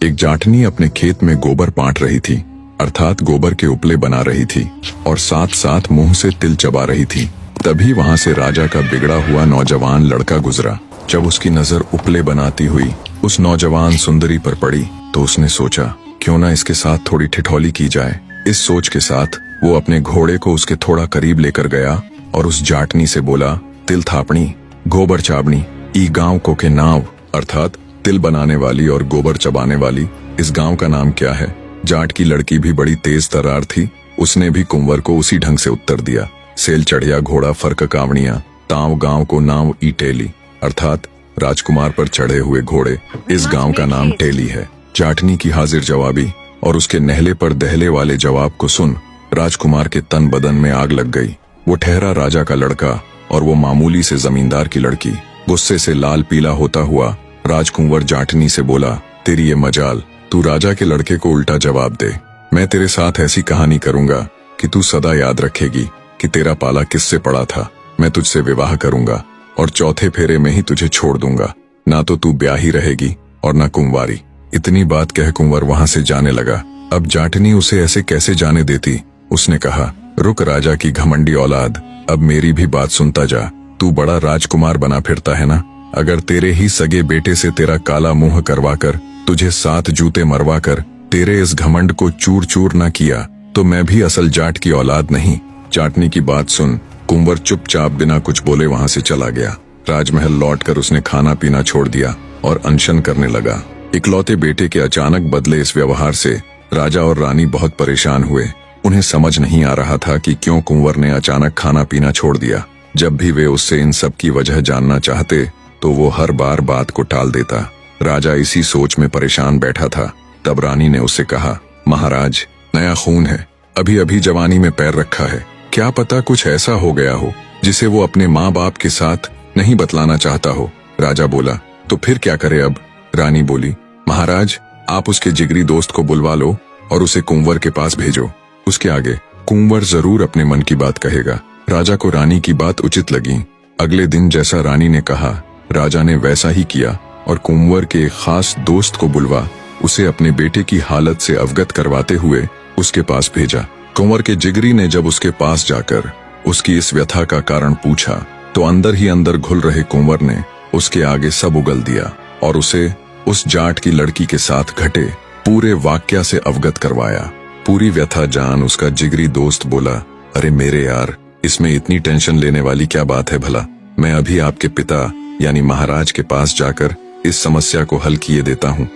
एक जाटनी अपने खेत में गोबर पाट रही थी, अर्थात गोबर के उपले बना रही थी और साथ साथ मुंह से तिल चबा रही थी। तभी वहां से राजा का बिगड़ा हुआ नौजवान लड़का गुजरा। जब उसकी नजर उपले बनाती हुई उस नौजवान सुंदरी पर पड़ी तो उसने सोचा, क्यों ना इसके साथ थोड़ी ठिठौली की जाए। इस सोच के साथ वो अपने घोड़े को उसके थोड़ा करीब लेकर गया और उस जाटनी से बोला, तिल थापणी गोबर चाबनी ई गांव को के नाव, अर्थात तिल बनाने वाली और गोबर चबाने वाली इस गांव का नाम क्या है। जाट की लड़की भी बड़ी तेज तर्रार थी, उसने भी कुंवर को उसी ढंग से उत्तर दिया, सेल चढ़िया घोड़ा फर्क कावड़िया ताव गांव को नाम ई टेली, अर्थात राजकुमार पर चढ़े हुए घोड़े इस गांव का नाम टेली है। जाटनी की हाजिर जवाबी और उसके नहले पर दहले वाले जवाब को सुन राजकुमार के तन बदन में आग लग गई। वो ठहरा राजा का लड़का और वो मामूली से जमींदार की लड़की। गुस्से से लाल पीला होता हुआ राजकुंवर जाटनी से बोला, तेरी ये मजाल, तू राजा के लड़के को उल्टा जवाब दे। मैं तेरे साथ ऐसी कहानी करूंगा कि तू सदा याद रखेगी कि तेरा पाला किससे पड़ा था। मैं तुझसे विवाह करूंगा और चौथे फेरे में ही तुझे छोड़ दूंगा। ना तो तू ब्याही रहेगी और ना कुंवारी। इतनी बात कह कुंवर वहां से जाने लगा। अब जाटनी उसे ऐसे कैसे जाने देती। उसने कहा, रुक राजा की घमंडी औलाद, अब मेरी भी बात सुनता जा। तू बड़ा राजकुमार बना फिरता है ना। अगर तेरे ही सगे बेटे से तेरा काला मुंह करवाकर, तुझे 7 जूते मरवाकर तेरे इस घमंड को चूर चूर न किया तो मैं भी असल जाट की औलाद नहीं। जाटनी की बात सुन कुंवर चुपचाप बिना कुछ बोले वहां से चला गया। राजमहल लौटकर उसने खाना पीना छोड़ दिया और अनशन करने लगा। इकलौते बेटे के अचानक बदले इस व्यवहार से राजा और रानी बहुत परेशान हुए। उन्हें समझ नहीं आ रहा था कि क्यों कुंवर ने अचानक खाना पीना छोड़ दिया। जब भी वे उससे इन सब की वजह जानना चाहते तो वो हर बार बात को टाल देता। राजा इसी सोच में परेशान बैठा था। तब रानी ने उससे कहा, महाराज, नया खून है, अभी अभी जवानी में पैर रखा है, क्या पता कुछ ऐसा हो गया हो जिसे वो अपने माँ बाप के साथ नहीं बतलाना चाहता हो। राजा बोला, तो फिर क्या करे अब। रानी बोली, महाराज, आप उसके जिगरी दोस्त को बुलवा लो और उसे कुंवर के पास भेजो। उसके आगे कुंवर जरूर अपने मन की बात कहेगा। राजा को रानी की बात उचित लगी। अगले दिन जैसा रानी ने कहा राजा ने वैसा ही किया और कुंवर के एक खास दोस्त को बुलवा उसे अपने बेटे की हालत से अवगत करवाते हुए उसके पास भेजा। कुंवर के जिगरी ने जब उसके पास जाकर उसकी इस व्यथा का कारण पूछा तो अंदर ही अंदर घुल रहे कुंवर ने उसके आगे सब उगल दिया और उसे उस जाट की लड़की के साथ घटे पूरे वाकया से अवगत करवाया। पूरी व्यथा जान उसका जिगरी दोस्त बोला, अरे मेरे यार, इसमें इतनी टेंशन लेने वाली क्या बात है भला। मैं अभी आपके पिता यानी महाराज के पास जाकर इस समस्या को हल किए देता हूँ।